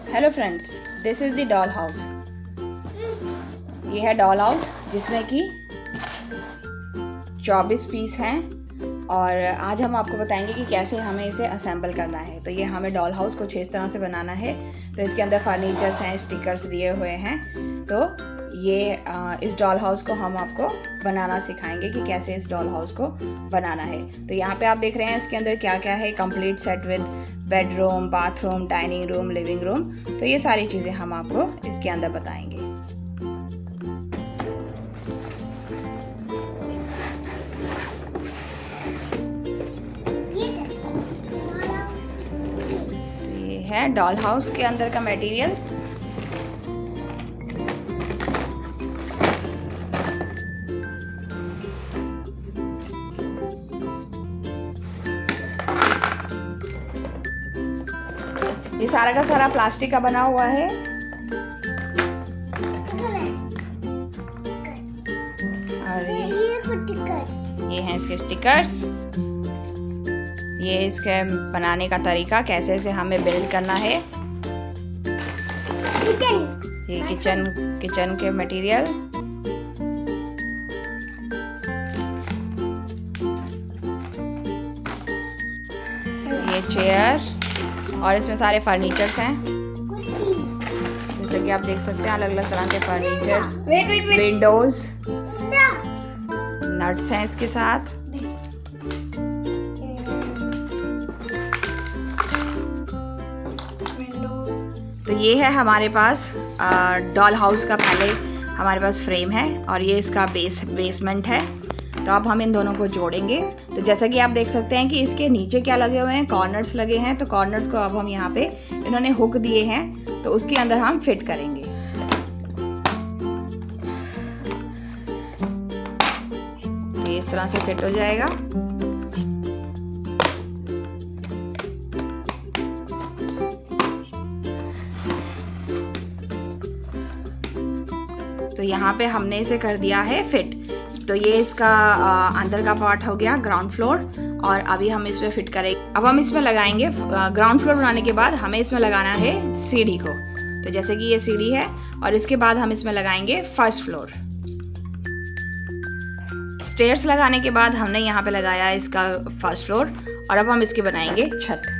Hello friends, this is the doll house. ये है doll house जिसमें कि 24 पीस हैं और आज हम आपको बताएंगे कि कैसे हमें इसे असेंबल करना है। तो ये हमें डॉल हाउस कुछ इस तरह से बनाना है। तो इसके अंदर फर्नीचर्स हैं, स्टिकर्स दिए हुए हैं। तो ये इस डॉल हाउस को हम आपको बनाना सिखाएंगे कि कैसे इस डॉल हाउस को बनाना है। तो यहाँ पे आप देख रहे हैं इसके अंदर क्या क्या है। Complete set with bedroom, bathroom, dining room, living room. तो ये सारी चीज़ें हम आपको इसके अंदर बताएंगे। तो ये है डॉल हाउस के अंदर का मटेरियल। ये सारा का सारा प्लास्टिक का बना हुआ है। और ये हैं इसके स्टिकर्स। ये इसके बनाने का तरीका, कैसे इसे हमें बिल्ड करना है। ये किचन के मटेरियल। ये चेयर और इसमें सारे फर्नीचर्स हैं, जैसे कि आप देख सकते हैं अलग अलग तरह के फर्नीचर्स। विंडोज, नट्स हैं इसके साथ। तो ये है हमारे पास डॉल हाउस का पहले हमारे पास फ्रेम है और ये इसका बेसमेंट है। तो अब हम इन दोनों को जोड़ेंगे। तो जैसा कि आप देख सकते हैं कि इसके नीचे क्या लगे हुए हैं, कॉर्नर्स लगे हैं। तो कॉर्नर्स को अब हम यहाँ पे इन्होंने हुक दिए हैं, तो उसके अंदर हम फिट करेंगे। तो इस तरह से फिट हो जाएगा। तो यहाँ पे हमने इसे कर दिया है फिट। तो ये इसका अंदर का पार्ट हो गया ग्राउंड फ्लोर और अभी हम इसमें फिट करेंगे। अब हम इसमें लगाएंगे ग्राउंड फ्लोर बनाने के बाद हमें इसमें लगाना है सीढ़ी को। तो जैसे कि ये सीढ़ी है और इसके बाद हम इसमें लगाएंगे फर्स्ट फ्लोर। स्टेयर्स लगाने के बाद हमने यहाँ पे लगाया इसका फर्स्ट फ्लोर और अब हम इसकी बनाएंगे छत।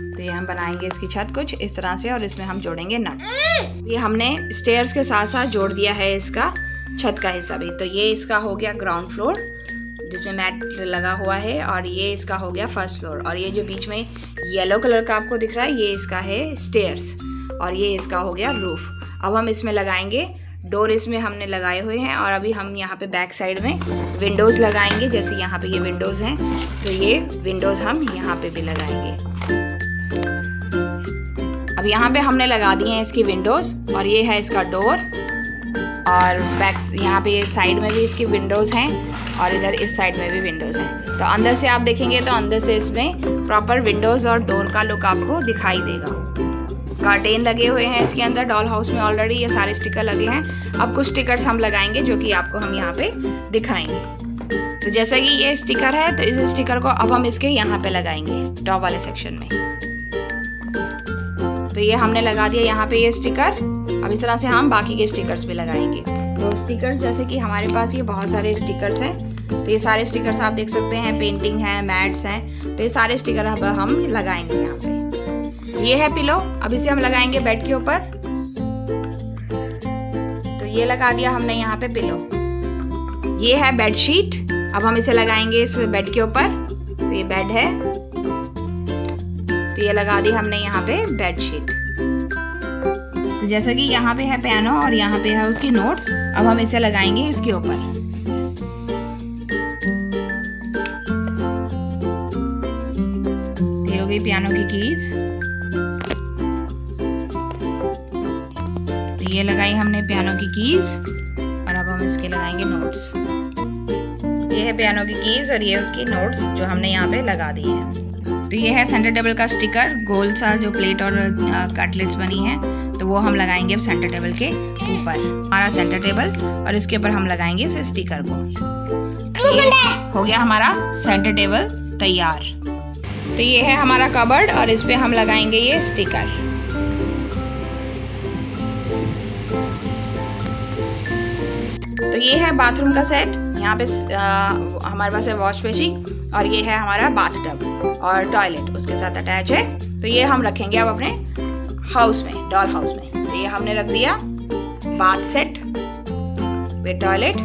तो ये हम बनाएंगे इसकी छत कुछ इस तरह से और इसमें हम जोड़ेंगे नट। ये हमने स्टेयर्स के साथ साथ जोड़ दिया है इसका छत का हिस्सा भी। तो ये इसका हो गया ग्राउंड फ्लोर जिसमें मैट लगा हुआ है और ये इसका हो गया फर्स्ट फ्लोर। और ये जो बीच में येलो कलर का आपको दिख रहा है ये इसका है स्टेयर्स और ये इसका हो गया रूफ। अब हम इसमें लगाएंगे डोर, इसमें हमने लगाए हुए हैं। और अभी हम यहाँ पे बैक साइड में विंडोज़ लगाएंगे। जैसे यहाँ पे ये विंडोज़ हैं तो ये विंडोज़ हम यहाँ पे भी लगाएंगे। अब यहाँ पे हमने लगा दिए हैं इसकी विंडोज़ और ये है इसका डोर। और बैक यहाँ पे साइड में भी इसकी विंडोज़ हैं और इधर इस साइड में भी विंडोज़ हैं। तो अंदर से आप देखेंगे तो अंदर से इसमें प्रॉपर विंडोज़ और डोर का लुक आपको दिखाई देगा। कर्टेन लगे हुए हैं इसके अंदर डॉल हाउस में ऑलरेडी, ये सारे स्टिकर लगे हैं। अब कुछ स्टिकर्स हम लगाएंगे जो कि आपको हम यहाँ पे दिखाएंगे। तो जैसा कि ये स्टिकर है तो इस स्टिकर को अब हम इसके यहाँ पे लगाएंगे टॉप वाले सेक्शन में। तो ये हमने लगा दिया यहाँ पे ये स्टिकर। अब इस तरह से हम बाकी के स्टिकर्स भी लगाएंगे। तो स्टिकर्स जैसे कि हमारे पास ये बहुत सारे स्टिकर्स हैं। तो ये सारे स्टिकर्स आप देख सकते हैं, पेंटिंग है, मैट्स हैं। तो ये सारे स्टिकर अब हम लगाएंगे यहाँ पे। ये है पिलो, अब इसे हम लगाएंगे बेड के ऊपर। तो ये लगा दिया हमने यहाँ पे पिलो। ये है बेड शीट, अब हम इसे लगाएंगे इस बेड के ऊपर। तो ये बेड है तो ये लगा दी हमने यहाँ पे बेड शीट। तो जैसा कि यहाँ पे है पियानो और यहाँ पे है उसकी नोट्स, अब हम इसे लगाएंगे इसके ऊपर। ये हो गई पियानो की कीज। तो ये लगाई हमने पियानो की कीज और अब हम इसके लगाएंगे नोट्स। ये है पियानो की कीज और ये उसकी नोट्स जो हमने यहाँ पे लगा दी है। तो ये है सेंटर टेबल का स्टिकर, गोल सा जो प्लेट और कटलेट्स बनी है। तो वो हम लगाएंगे अब सेंटर टेबल के ऊपर, हमारा सेंटर टेबल, और इसके ऊपर हम लगाएंगे इस स्टिकर को। ये हो गया हमारा सेंटर टेबल तैयार। तो ये है हमारा कबर्ड और इस पे हम लगाएंगे ये स्टिकर। तो ये है बाथरूम का सेट। यहाँ पे हमारे पास है वॉश बेसिन और ये है हमारा बाथटब और टॉयलेट उसके साथ अटैच है। तो ये हम रखेंगे अब अपने हाउस में, डॉल हाउस में। तो ये हमने रख दिया बाथ सेट विद टॉयलेट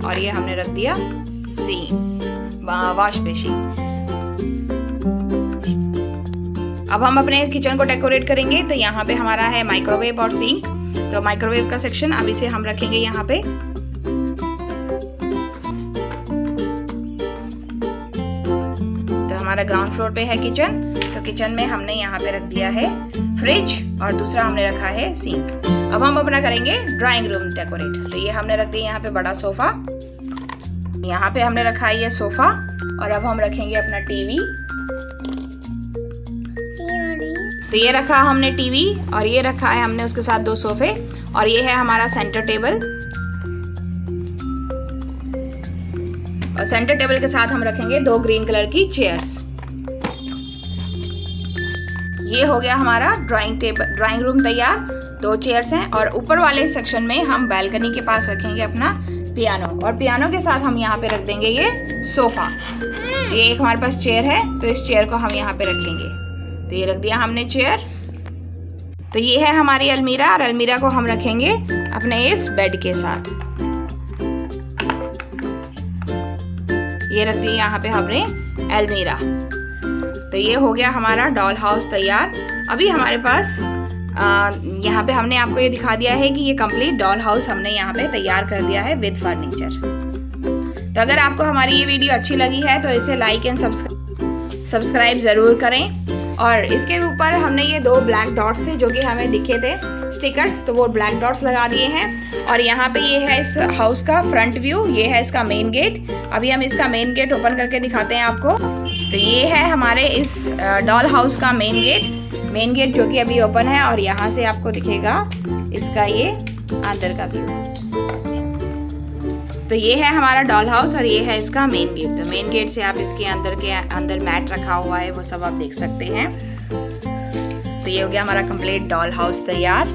और ये हमने रख दिया वॉश बेसिन। अब हम अपने किचन को डेकोरेट करेंगे। तो यहाँ पे हमारा है माइक्रोवेव और सिंक। तो माइक्रोवेव का सेक्शन अब इसे हम रखेंगे यहाँ पे। तो हमारा ग्राउंड फ्लोर पे है किचन। तो किचन में हमने यहाँ पे रख दिया है फ्रिज और दूसरा हमने रखा है सिंक। अब हम अपना करेंगे ड्राइंग रूम डेकोरेट। तो ये हमने रख दिया यहाँ पे बड़ा सोफा। यहाँ पे हमने रखा है ये सोफा और अब हम रखेंगे अपना टीवी। तो ये रखा हमने टीवी और ये रखा है हमने उसके साथ 2 सोफे और ये है हमारा सेंटर टेबल। और सेंटर टेबल के साथ हम रखेंगे 2 ग्रीन कलर की चेयर्स। ये हो गया हमारा ड्राइंग रूम तैयार। 2 चेयर्स हैं और ऊपर वाले सेक्शन में हम बालकनी के पास रखेंगे अपना पियानो और पियानो के साथ हम यहाँ पे रख देंगे ये सोफा। ये एक हमारे पास चेयर है तो इस चेयर को हम यहाँ पे रखेंगे। तो ये रख दिया हमने चेयर। तो ये है हमारी अलमीरा और अलमीरा को हम रखेंगे अपने इस बेड के साथ। ये रख दी यहाँ पे हमने अलमीरा। तो ये हो गया हमारा डॉल हाउस तैयार। अभी हमारे पास यहाँ पे हमने आपको ये दिखा दिया है कि ये कंप्लीट डॉल हाउस हमने यहाँ पे तैयार कर दिया है विद फर्नीचर। तो अगर आपको हमारी ये वीडियो अच्छी लगी है तो इसे लाइक एंड सब्सक्राइब ज़रूर करें। और इसके ऊपर हमने ये 2 ब्लैक डॉट्स थे जो कि हमें दिखे थे स्टिकर्स, तो वो ब्लैक डॉट्स लगा दिए हैं। और यहाँ पे ये है इस हाउस का फ्रंट व्यू, ये है इसका मेन गेट। अभी हम इसका मेन गेट ओपन करके दिखाते हैं आपको। तो ये है हमारे इस डॉल हाउस का मेन गेट जो कि अभी ओपन है और यहाँ से आपको दिखेगा इसका ये अंदर का व्यू। तो ये है हमारा डॉल हाउस और ये है इसका मेन गेट। तो मेन गेट से आप इसके अंदर मैट रखा हुआ है वो सब आप देख सकते हैं। तो ये हो गया हमारा कंप्लीट डॉल हाउस तैयार।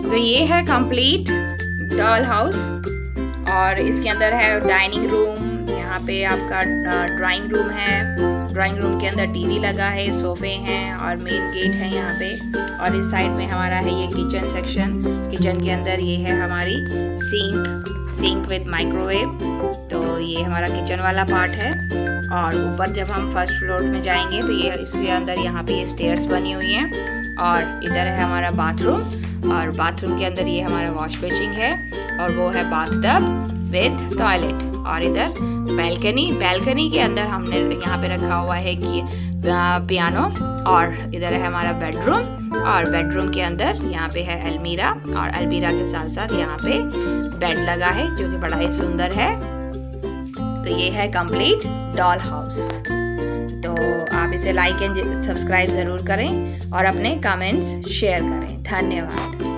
तो ये है कंप्लीट डॉल हाउस और इसके अंदर है डाइनिंग रूम, यहाँ पे आपका ड्राइंग रूम है। ड्राइंग रूम के अंदर टीवी लगा है, सोफे हैं और मेन गेट है यहाँ पे। और इस साइड में हमारा है ये किचन सेक्शन। किचन के अंदर ये है हमारी सिंक विद माइक्रोवेव। तो ये हमारा किचन वाला पार्ट है। और ऊपर जब हम फर्स्ट फ्लोर में जाएंगे तो ये इसके अंदर यहाँ पे ये स्टेयर्स बनी हुई हैं। और इधर है हमारा बाथरूम और बाथरूम के अंदर ये हमारा वॉश बेसिन है और वो है बाथटब विद टॉयलेट। और इधर बैल्कनी के अंदर हमने यहाँ पे रखा हुआ है कि पियानो। और इधर है हमारा बेडरूम और बेडरूम के अंदर यहाँ पे है अलमीरा और अलमीरा के साथ साथ यहाँ पे बेड लगा है जो कि बड़ा ही सुंदर है। तो ये है कंप्लीट डॉल हाउस। तो आप इसे लाइक एंड सब्सक्राइब ज़रूर करें और अपने कमेंट्स शेयर करें। धन्यवाद।